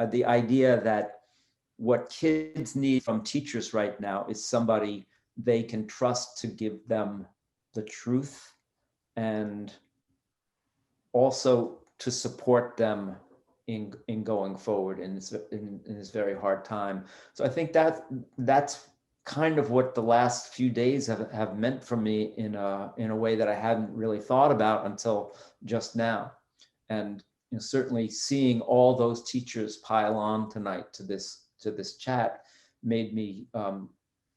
the idea that what kids need from teachers right now is somebody they can trust to give them the truth, and also to support them in going forward in this very hard time. So I think that's kind of what the last few days have meant for me in a way that I hadn't really thought about until just now. And certainly seeing all those teachers pile on tonight to this chat made me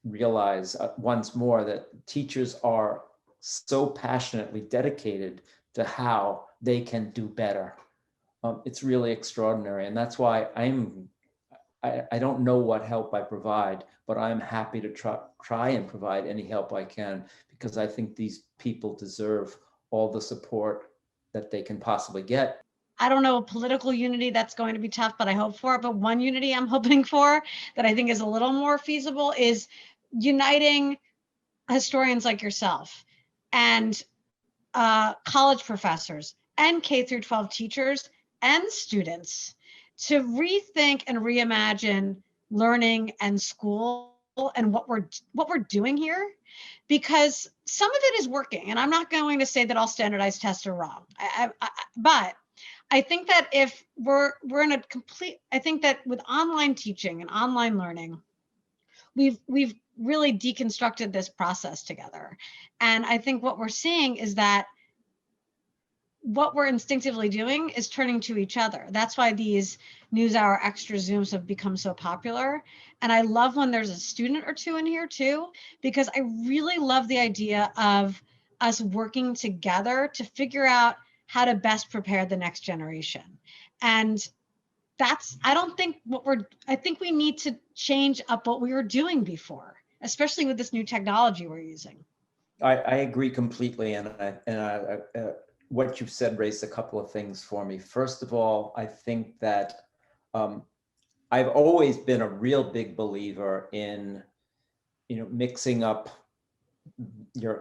realize once more that teachers are so passionately dedicated to how they can do better. It's really extraordinary, and that's why I don't know what help I provide, but I'm happy to try and provide any help I can, because I think these people deserve all the support that they can possibly get. I don't know a political unity that's going to be tough, but I hope for it. But one unity I'm hoping for that I think is a little more feasible is uniting historians like yourself and college professors and K through 12 teachers and students to rethink and reimagine learning and school and what we're doing here, because some of it is working. And I'm not going to say that all standardized tests are wrong, but I think that if we're in a complete, I think that with online teaching and online learning, we've really deconstructed this process together. And I think what we're seeing is that what we're instinctively doing is turning to each other. That's why these NewsHour extra Zooms have become so popular. And I love when there's a student or two in here too, because I really love the idea of us working together to figure out how to best prepare the next generation. And that's, I think we need to change up what we were doing before, especially with this new technology we're using. I agree completely. And what you've said raised a couple of things for me. First of all, I think that I've always been a real big believer in, mixing up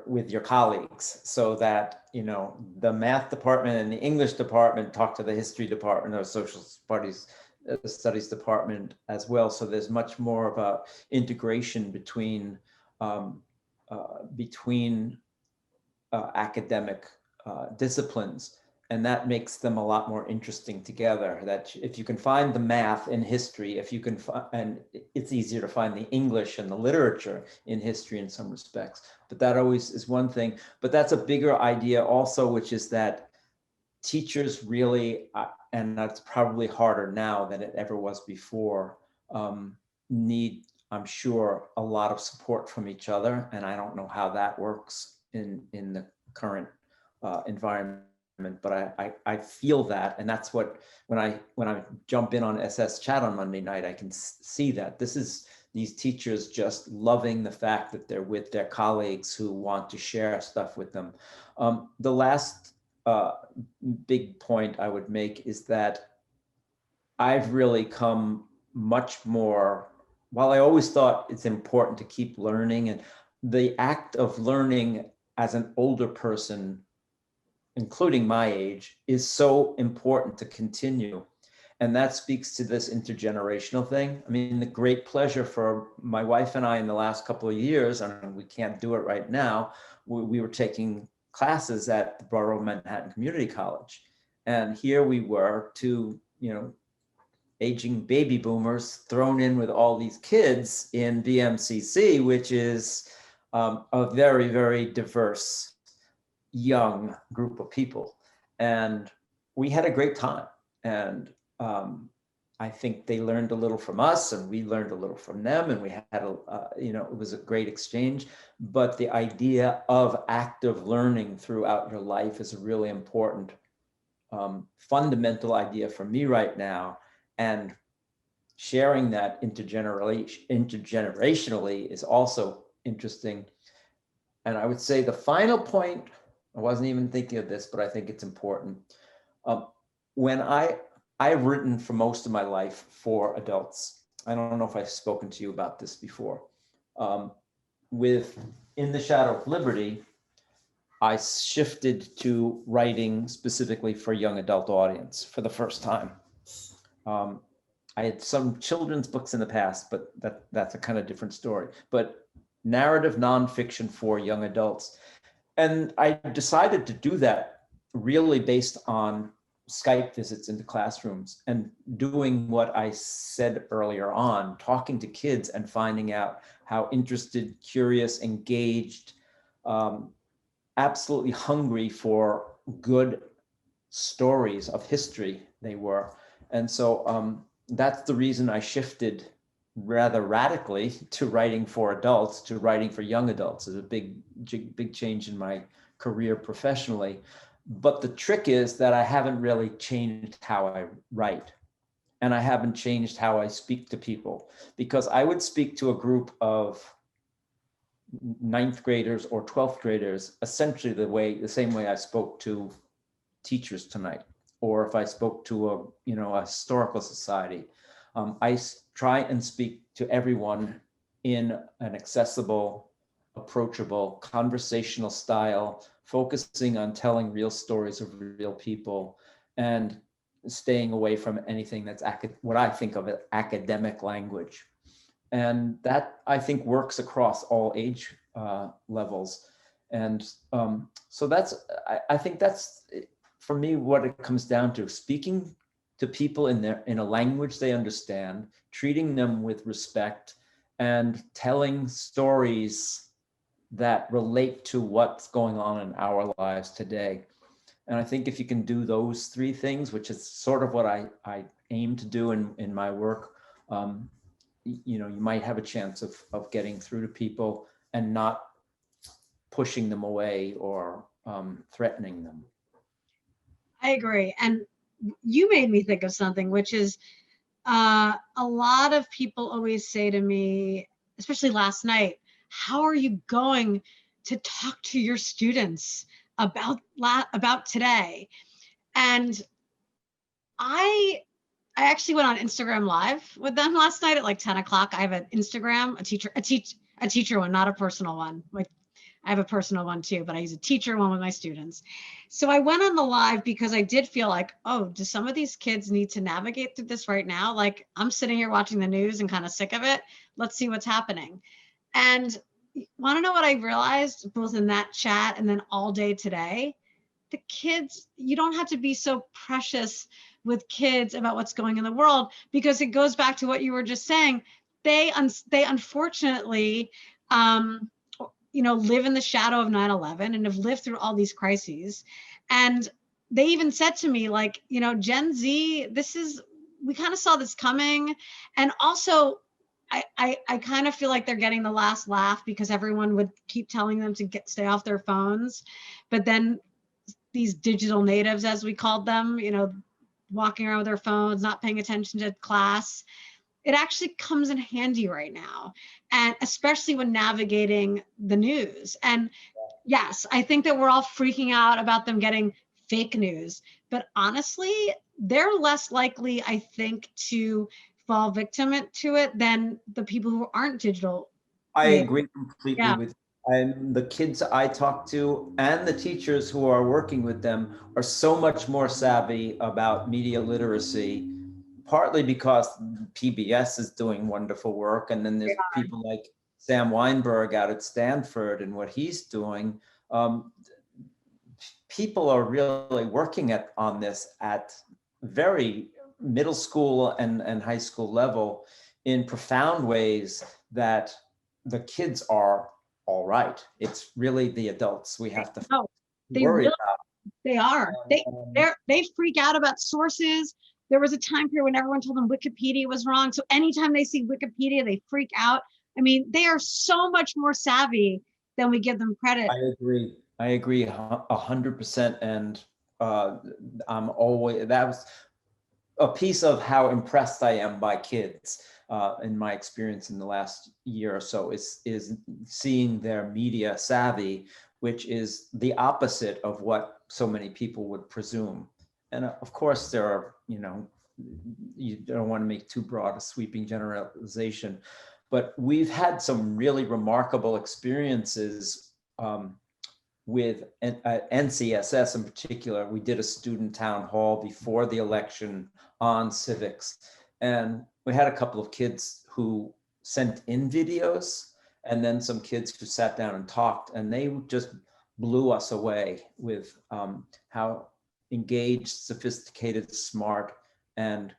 with your colleagues, so that the math department and the English department talk to the history department or social studies department as well. So there's much more of a integration between academic disciplines, and that makes them a lot more interesting together. That if you can find the math in history, and it's easier to find the English and the literature in history in some respects, but that always is one thing. But that's a bigger idea also, which is that teachers really, and that's probably harder now than it ever was before, need, I'm sure, a lot of support from each other. And I don't know how that works in the current environment, but I feel that. And that's what, when I jump in on SS Chat on Monday night, I can see that this is these teachers just loving the fact that they're with their colleagues who want to share stuff with them. The last big point I would make is that I've really come much more, while I always thought it's important to keep learning, and the act of learning as an older person, including my age, is so important to continue. And that speaks to this intergenerational thing. I mean, the great pleasure for my wife and I in the last couple of years, and we can't do it right now, we were taking classes at the Borough of Manhattan Community College. And here we were, two, aging baby boomers thrown in with all these kids in BMCC, which is a very, very diverse young group of people. And we had a great time. And I think they learned a little from us, and we learned a little from them, and we had it was a great exchange. But the idea of active learning throughout your life is a really important fundamental idea for me right now. And sharing that intergenerationally is also interesting. And I would say the final point, I wasn't even thinking of this, but I think it's important. When I've written for most of my life for adults. I don't know if I've spoken to you about this before. With In the Shadow of Liberty, I shifted to writing specifically for young adult audience for the first time. I had some children's books in the past, but that's a kind of different story. But narrative nonfiction for young adults. And I decided to do that really based on Skype visits into classrooms and doing what I said earlier on, talking to kids and finding out how interested, curious, engaged, absolutely hungry for good stories of history they were. And so that's the reason I shifted rather radically to writing for adults, to writing for young adults. Is a big change in my career professionally. But the trick is that I haven't really changed how I write, and I haven't changed how I speak to people, because I would speak to a group of ninth graders or 12th graders essentially the same way I spoke to teachers tonight, or if I spoke to a historical society. I try and speak to everyone in an accessible, approachable, conversational style, focusing on telling real stories of real people and staying away from anything that's what I think of as academic language. And that, I think, works across all age levels. And so I think that's, for me, what it comes down to: speaking to people in a language they understand, treating them with respect, and telling stories that relate to what's going on in our lives today. And I think if you can do those three things, which is sort of what I aim to do in my work, you might have a chance of getting through to people and not pushing them away or threatening them. I agree. And you made me think of something, which is a lot of people always say to me, especially last night, how are you going to talk to your students about today? And I actually went on Instagram Live with them last night at like 10 o'clock. I have an Instagram, a teacher one, not a personal one. Like, I have a personal one too, but I use a teacher one with my students. So I went on the live because I did feel like, oh, do some of these kids need to navigate through this right now? Like, I'm sitting here watching the news and kind of sick of it. Let's see what's happening. And want to know what I realized both in that chat and then all day today? The kids, you don't have to be so precious with kids about what's going in the world, because it goes back to what you were just saying. They unfortunately live in the shadow of 9/11 and have lived through all these crises. And they even said to me, like, Gen Z, we kind of saw this coming. And also, I kind of feel like they're getting the last laugh because everyone would keep telling them to stay off their phones. But then these digital natives, as we called them, walking around with their phones, not paying attention to class, it actually comes in handy right now. And especially when navigating the news. And yes, I think that we're all freaking out about them getting fake news, but honestly, they're less likely, I think, to fall victim to it than the people who aren't digital I natives. agree completely Yeah. with you. And the kids I talk to and the teachers who are working with them are so much more savvy about media literacy, partly because PBS is doing wonderful work. And then there's people like Sam Weinberg out at Stanford and what he's doing. People are really working on this at very middle school and high school level in profound ways that the kids are all right. It's really the adults we have to worry about. They are. They freak out about sources. There was a time period when everyone told them Wikipedia was wrong. So anytime they see Wikipedia, they freak out. I mean, they are so much more savvy than we give them credit. I agree 100%. And that was a piece of how impressed I am by kids in my experience in the last year or so is seeing their media savvy, which is the opposite of what so many people would presume. And of course, there are, you don't want to make too broad a sweeping generalization, but we've had some really remarkable experiences with NCSS in particular. We did a student town hall before the election on civics. And we had a couple of kids who sent in videos, and then some kids who sat down and talked, and they just blew us away with how engaged, sophisticated, smart, and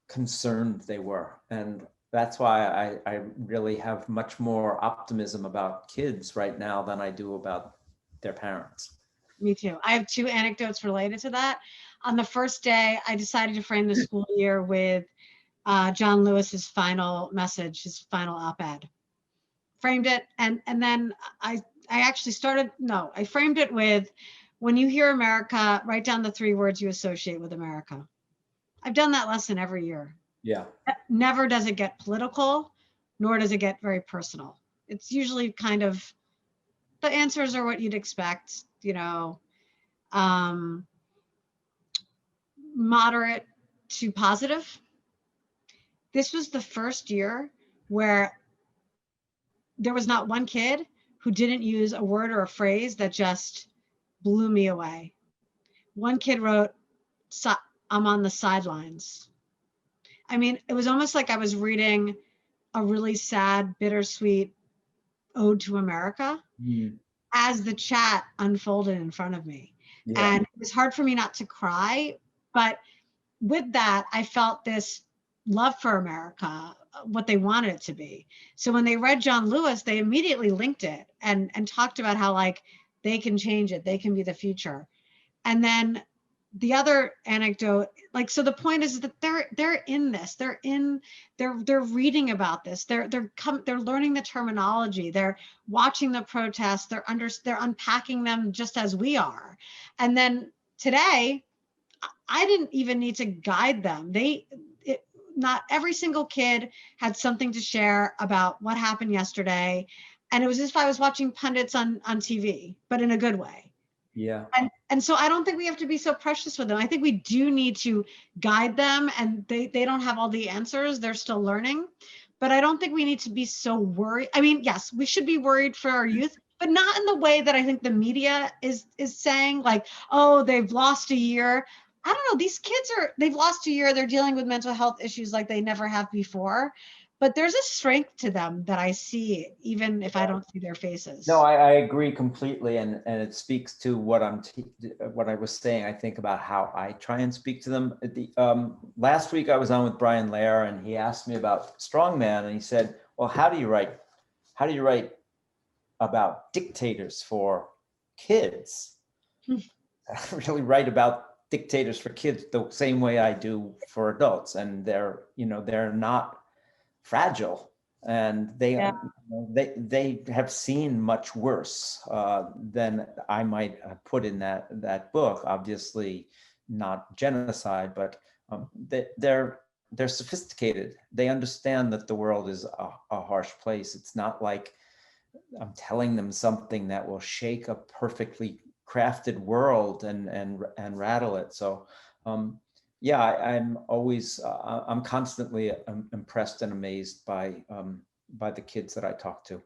concerned they were. And that's why I really have much more optimism about kids right now than I do about their parents. Me too. I have two anecdotes related to that. On the first day, I decided to frame the school year with John Lewis's final message, his final op-ed. Framed it, and then I actually started. No, I framed it with, when you hear America, write down the 3 words you associate with America. I've done that lesson every year. Yeah. Never does it get political, nor does it get very personal. It's usually kind of, the answers are what you'd expect, moderate to positive. This was the first year where there was not one kid who didn't use a word or a phrase that just blew me away. One kid wrote, "I'm on the sidelines." I mean, it was almost like I was reading a really sad, bittersweet ode to America as the chat unfolded in front of me. Yeah. And it was hard for me not to cry, but with that, I felt this love for America, what they wanted it to be. So when they read John Lewis, they immediately linked it and talked about how, like, they can change it, they can be the future. And then the other anecdote, like, so the point is that they're in this, they're reading about this, they're learning the terminology, they're watching the protests, they're unpacking them just as we are. And then today, I didn't even need to guide them. Not every single kid had something to share about what happened yesterday. And it was as if I was watching pundits on TV, but in a good way. Yeah. And so I don't think we have to be so precious with them. I think we do need to guide them, and they don't have all the answers. They're still learning. But I don't think we need to be so worried. I mean, yes, we should be worried for our youth, but not in the way that I think the media is saying, like, oh, they've lost a year. I don't know. These kids they've lost a year. They're dealing with mental health issues like they never have before. But there's a strength to them that I see, even if I don't see their faces. No, I agree completely, and it speaks to what what I was saying. I think about how I try and speak to them. Last week I was on with Brian Lair, and he asked me about strongman, and he said, "Well, how do you write about dictators for kids?" I really write about dictators for kids the same way I do for adults, and they're not fragile, and they have seen much worse than I might have put in that book. Obviously, not genocide, but they're sophisticated. They understand that the world is a harsh place. It's not like I'm telling them something that will shake a perfectly crafted world and rattle it. So yeah, I'm always I'm constantly impressed and amazed by the kids that I talk to.